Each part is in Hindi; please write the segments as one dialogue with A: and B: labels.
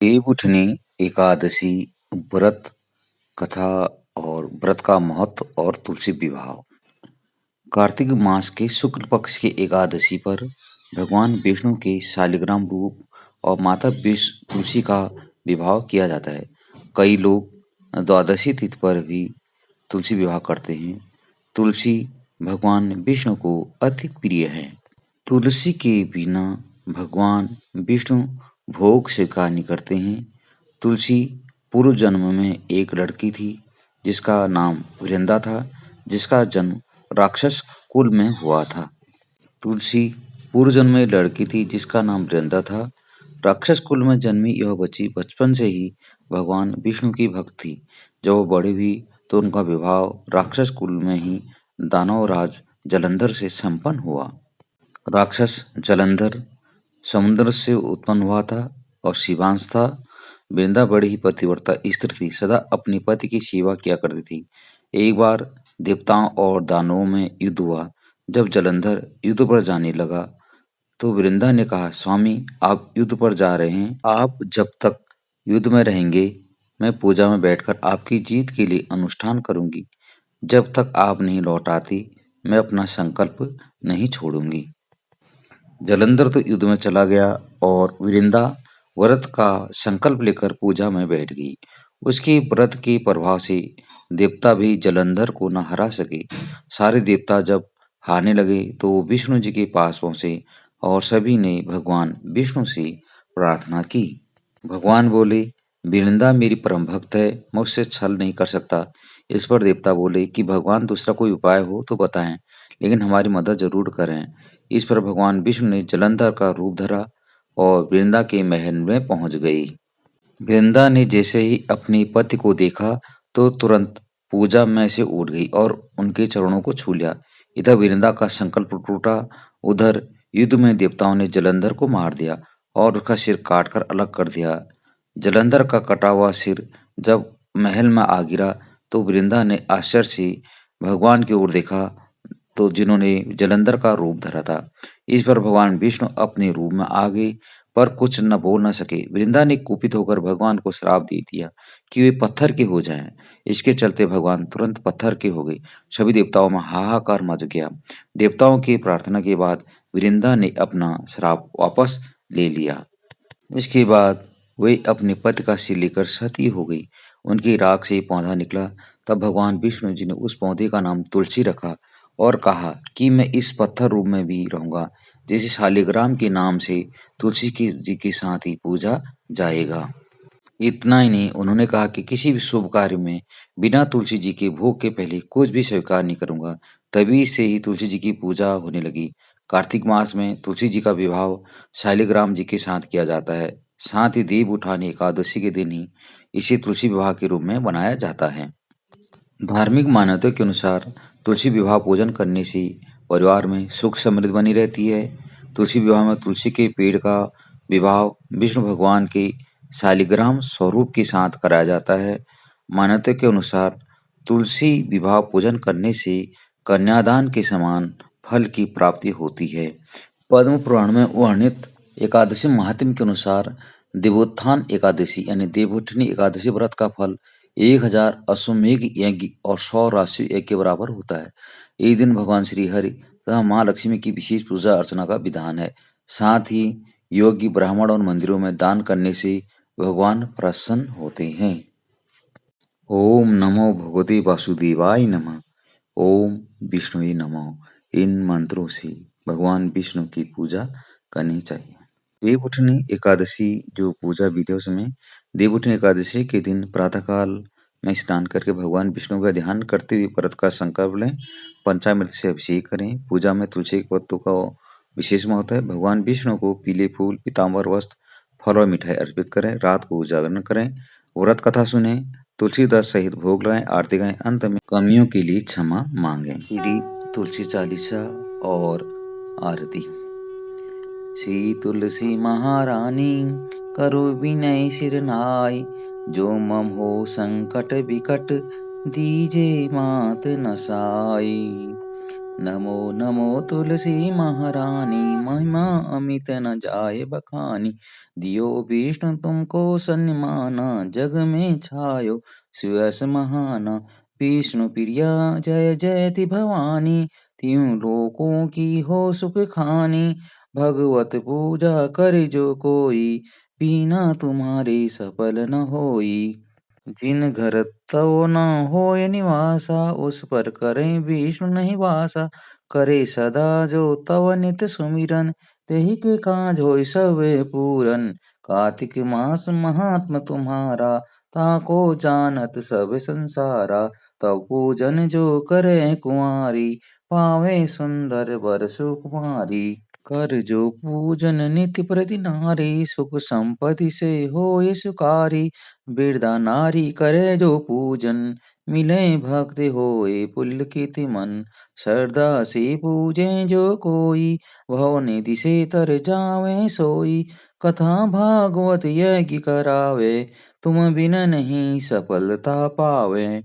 A: देवउठनी एकादशी व्रत कथा और व्रत का महत्व और तुलसी विवाह। कार्तिक मास के शुक्ल पक्ष की एकादशी पर भगवान विष्णु के शालिग्राम रूप और माता तुलसी का विवाह किया जाता है। कई लोग द्वादशी तिथि पर भी तुलसी विवाह करते हैं। तुलसी भगवान विष्णु को अति प्रिय है। तुलसी के बिना भगवान विष्णु भोग स्वीकार नहीं करते हैं। तुलसी पूर्व जन्म में एक लड़की थी जिसका नाम वृंदा था, जिसका जन्म राक्षस कुल में हुआ था। तुलसी पूर्व जन्म में लड़की थी जिसका नाम वृंदा था। राक्षस कुल में जन्मी यह बच्ची बचपन से ही भगवान विष्णु की भक्त थी। जब वो बड़ी हुई तो उनका विवाह राक्षस कुल में ही दानवराज जलंधर से संपन्न हुआ। राक्षस जलंधर समुद्र से उत्पन्न हुआ था और शिवांश था। वृंदा बड़ी ही पतिव्रता स्त्री थी, सदा अपने पति की सेवा किया करती थी। एक बार देवताओं और दानवों में युद्ध हुआ। जब जलंधर युद्ध पर जाने लगा तो वृंदा ने कहा, स्वामी आप युद्ध पर जा रहे हैं, आप जब तक युद्ध में रहेंगे मैं पूजा में बैठकर आपकी जीत के लिए अनुष्ठान करूंगी। जब तक आप नहीं लौट आती मैं अपना संकल्प नहीं छोड़ूंगी। जलंधर तो युद्ध में चला गया और वृंदा व्रत का संकल्प लेकर पूजा में बैठ गई। उसके व्रत के प्रभाव से देवता भी जलंधर को न हरा सके। सारे देवता जब हारने लगे तो वो विष्णु जी के पास पहुंचे और सभी ने भगवान विष्णु से प्रार्थना की। भगवान बोले, वृंदा मेरी परम भक्त है, मैं उससे छल नहीं कर सकता। इस पर देवता बोले कि भगवान दूसरा कोई उपाय हो तो बताएं, लेकिन हमारी मदद जरूर करें। इस पर भगवान विष्णु ने जलंधर का रूप धरा और वृंदा के महल में पहुंच गई। वृंदा ने जैसे ही अपने पति को देखा तो तुरंत पूजा में से उठ गई और उनके चरणों को छू लिया। इधर वृंदा का संकल्प टूटा, उधर युद्ध में देवताओं ने जलंधर को मार दिया और उसका सिर काटकर अलग कर दिया। जलंधर का कटा हुआ सिर जब महल में आ गिरा तो वृंदा ने आश्चर्य से भगवान की ओर देखा तो जिन्होंने जलंधर का रूप धरा था। इस पर भगवान विष्णु अपने रूप में आ गए पर कुछ न बोल न सके। वृंदा ने कुपित होकर भगवान को श्राप दे दिया कि वे पत्थर के हो जाएं। इसके चलते भगवान तुरंत पत्थर के हो गए। सभी देवताओं में हाहाकार मच गया। देवताओं की प्रार्थना के बाद वृंदा ने अपना श्राप वापस ले लिया। इसके बाद वे अपने पति का सिर लेकर सती हो गई। उनकी राख से पौधा निकला। तब भगवान विष्णु जी ने उस पौधे का नाम तुलसी रखा और कहा कि मैं इस पत्थर रूप में भी रहूंगा, जैसे शालिग्राम के नाम से तुलसी की जी के साथ ही पूजा जाएगा। इतना ही नहीं, उन्होंने कहा कि किसी भी शुभ कार्य में बिना तुलसी जी के भोग के पहले कुछ भी स्वीकार नहीं करूंगा। तभी से ही तुलसी जी की पूजा होने लगी। कार्तिक मास में तुलसी जी का विवाह शालिग्राम जी के साथ किया जाता है। साथ ही देव उठानी एकादशी के दिन ही इसे तुलसी विवाह के रूप में मनाया जाता है। धार्मिक मान्यताओं के अनुसार तुलसी विवाह पूजन करने से परिवार में सुख समृद्धि बनी रहती है। तुलसी विवाह में तुलसी के पेड़ का विवाह विष्णु भगवान के शालिग्राम स्वरूप के साथ कराया जाता है। मान्यता के अनुसार तुलसी विवाह पूजन करने से कन्यादान के समान फल की प्राप्ति होती है। पद्म पुराण में वर्णित एकादशी महात्म्य के अनुसार देवोत्थान एकादशी यानी देवउठनी एकादशी व्रत का फल 1000 अश्वमेघ यज्ञ और 100 राशि यज्ञ के बराबर होता है। इस दिन भगवान श्री हरि तथा माँ लक्ष्मी की विशेष पूजा अर्चना का विधान है। साथ ही योगी ब्राह्मण और मंदिरों में दान करने से भगवान प्रसन्न होते हैं। ओम नमो भगवते वासुदेवाय नमः। ओम विष्णुवे नमः। इन मंत्रों से भगवान विष्णु की पूजा करनी चाहिए। देवउठनी एकादशी जो पूजा विधि है उसमें देवउठनी एकादशी के दिन प्रातःकाल में स्नान करके भगवान विष्णु का ध्यान करते हुए व्रत का संकल्प लें। पंचामृत से अभिषेक करें। पूजा में तुलसी के पत्तों का विशेष महत्व है। भगवान विष्णु को पीले फूल, पीताम्बर वस्त्र, फल और मिठाई अर्पित करें। रात को जागरण करें। व्रत कथा सुने। तुलसीदास सहित भोग लगाएं, आरती गाएं। अंत में कमियों के लिए क्षमा मांगें। श्री तुलसी चालीसा और आरती। श्री तुलसी महारानी करो विनय सिर नाई, जो मम हो संकट विकट दीजे मात नसाई। नमो नमो तुलसी महारानी, महिमा अमित न जाय बखानी। दियो विष्णु तुमको सन्माना, जग में छायो सुयस महाना। विष्णु प्रिया जय जयति भवानी, त्यों लोकों की हो सुख खानी। भगवत पूजा कर जो कोई, बिना तुम्हारे सफल न होई। जिन घर तव न होय निवासा, उस पर करें विष्णु नहीं वासा। करे सदा जो तव नित सुमिरन, तेहि के काज होय सब पूरन। कार्तिक मास महात्म तुम्हारा, ताको जानत सब संसारा। तब पूजन जो करे कुंवारी, पावे सुंदर वर सुकुमारी। कर जो पूजन नित्य प्रति नारी, सुख संपत्ति से होय सुखारी। वृद्धा नारी करे जो पूजन, मिले भक्ति होए पुलकित मन। श्रद्धा से पूजे जो कोई, भव निधि से तर जावे सोई। कथा भागवत यज्ञ करावे, तुम बिन नहीं सफलता पावे।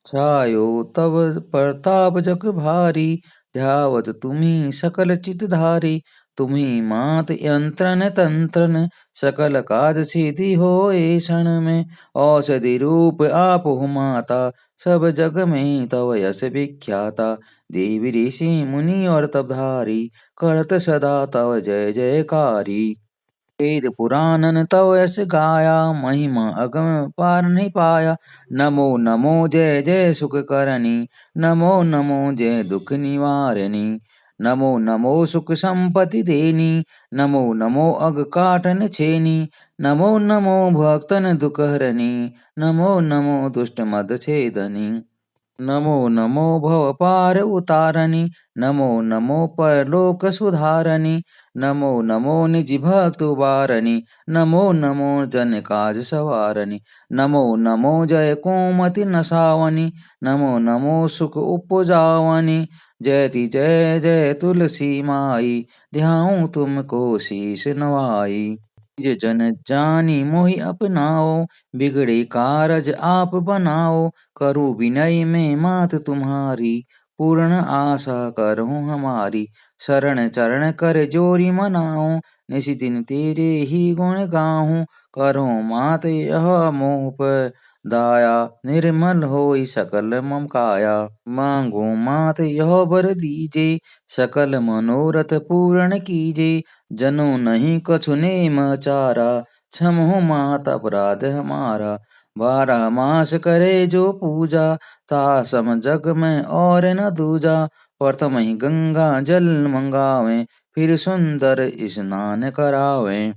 A: छायो तव प्रताप जग भारी, ध्यावत तुम्ही सकल चित धारी। तुम्ही मात यंत्रन तंत्रन, सकल काज सिद्धि होए क्षण में। औषधि रूप आप हो माता, सब जग में तव यश विख्याता। देवी ऋषि मुनि और तपधारी, करत सदा तव जय जयकारी। वेद पुराणन तव यश गाया, महिमा अगम पार नहीं पाया। नमो नमो जय जय सुख करनी, नमो नमो जय दुख निवारणी। नमो नमो सुख संपत्ति देनी, नमो नमो अग काटन छेनी। नमो नमो भक्तन दुख हरनी, नमो नमो दुष्ट मद छेदनी। नमो नमो भव पार उतारनी, नमो नमो परलोक सुधारनी। नमो नमो निज भक्त उबारनी, नमो नमो जन काज सवारनी। नमो नमो जय कोमति नसावनी, नमो नमो सुख उपजावनी। जयति जय जय तुलसी माई, ध्याऊं तुमको शीश नवाई। निज जन जानी मोहि अपनाओ, बिगड़े कारज आप बनाओ। करूं विनय में मात तुम्हारी, पूर्ण आशा करहूं हमारी। शरण चरण कर जोरी मनाऊं, निस दिन तेरे ही गुण गाऊं। करहूं मात यह मोह पर दाया, निर्मल होई सकल मम काया। मांगो मात यह बर दीजे, सकल मनोरथ पूर्ण कीजे। जनो नहीं कछु नेम चारा, क्षम हो मात अपराध हमारा। 12 मास करे जो पूजा, ता सम जग में और न दूजा। प्रथम ही गंगा जल मंगावे, फिर सुंदर स्नान करावे।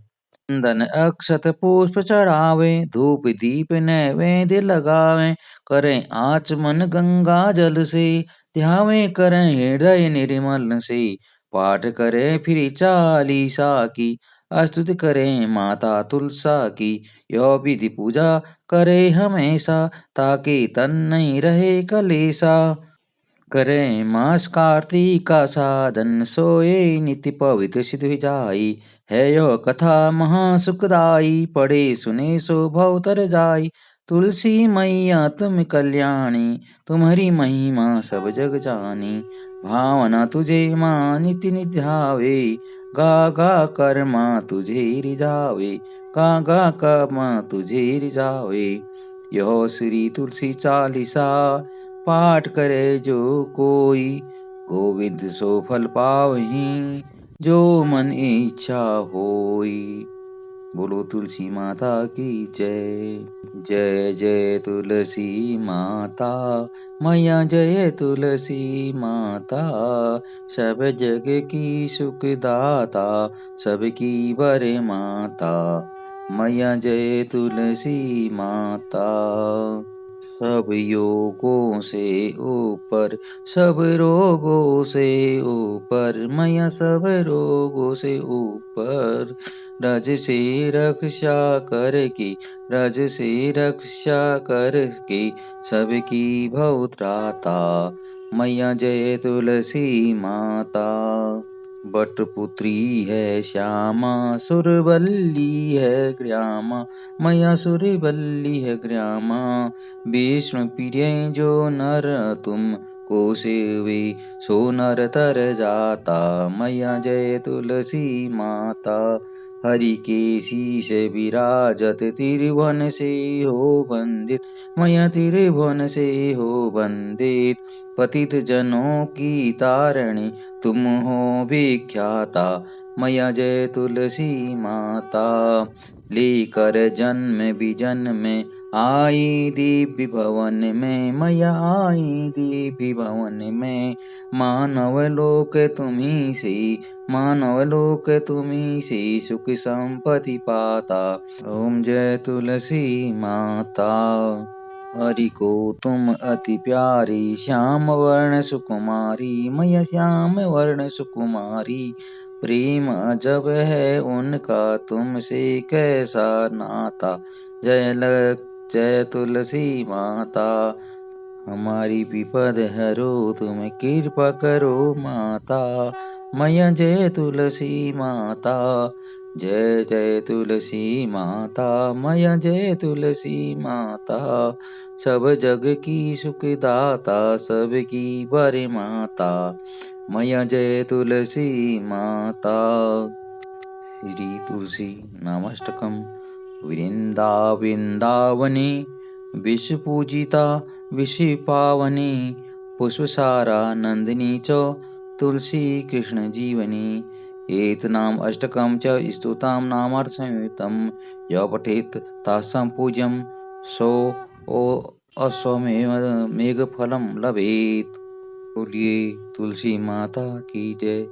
A: चंदन अक्षत पुष्प चढ़ावे, धूप दीप नैवेद्य लगावे। करें आचमन गंगा जल से, ध्यावे करें हृदय निर्मल से। पाठ करें फिर चालीसा की, स्तुति करें माता तुलसा की। यह विधि पूजा करे हमेशा, ताकि तन नहीं रहे कलेसा। करें मास कार्तिक का साधन, सोए नित्य पवित्र सिद्ध जाई। है यह कथा महासुखदाई, पढ़े सुने सो भव तर जाई। तुलसी मैया तुम कल्याणी, तुम्हारी महिमा सब जग जानी। भावना तुझे माँ नित्य निध्यावे, गा गा कर माँ तुझे रिझावे। गा गा कर माँ तुझे रिझावे। यह श्री तुलसी चालीसा, पाठ करे जो कोई। गोविंद सो फल पावहीं, जो मन इच्छा होई। बोलो तुलसी माता की जय। जय जय तुलसी माता, मैया जय तुलसी माता। सब जग की सुखदाता, सबकी बर माता। मैया जय तुलसी माता। सब योगों से ऊपर, सब रोगों से ऊपर। मैया सब रोगों से ऊपर। रज से रक्षा करके, रज से रक्षा करके, सबकी भव त्राता। मैया जय तुलसी माता। बटपुत्री है श्यामा, सुरवल्ली है ग्रामा। मैया सुरवल्ली है ग्रामा। विष्णु प्रिय जो नर तुम, कोशिवी सो नर तर जाता, मैया जय तुलसी माता। हरि के शीश विराजत, त्रिभुवन से हो वंदित, मैया त्रिभुवन से हो वंदित। पतित जनों की तारिणी, तुम हो विख्याता, मैया जय तुलसी माता। लेकर जन्म विजन में आई दिव्य भवन में, मैया आई दिव्य भवन में। मानव लोक तुम्ही से, मानव लोक तुम्ही से, सुख संपत्ति पाता। ओम जय तुलसी माता। हरि को तुम अति प्यारी, श्याम वर्ण सुकुमारी, मैया श्याम वर्ण सुकुमारी। प्रेम अजब है उनका, तुमसे कैसा नाता। जय तुलसी माता। हमारी विपद हरो तुम, कृपा करो माता, मैया जय तुलसी माता। जय जय तुलसी माता, मैया जय तुलसी माता। सब जग की सुखदाता, सबकी बड़े माता, मैया जय तुलसी माता। श्री तुलसी नामाष्टकम। वृंदावनी विश्व पूजिता, विश्व पावनी, पुष्पसारा नंदिनी च, तुलसी कृष्ण जीवनी। एतनाम अष्टकम च स्तुतां नामार्थ संयुक्तम, य पठेत् तासां पूज्यं सो अश्वमेव मेघफलं लभेत्। बोलिए तुलसी माता की जय,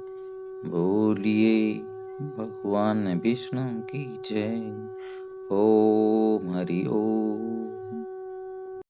A: बोलिए भगवान विष्णु की जय। ओम हरि ओम।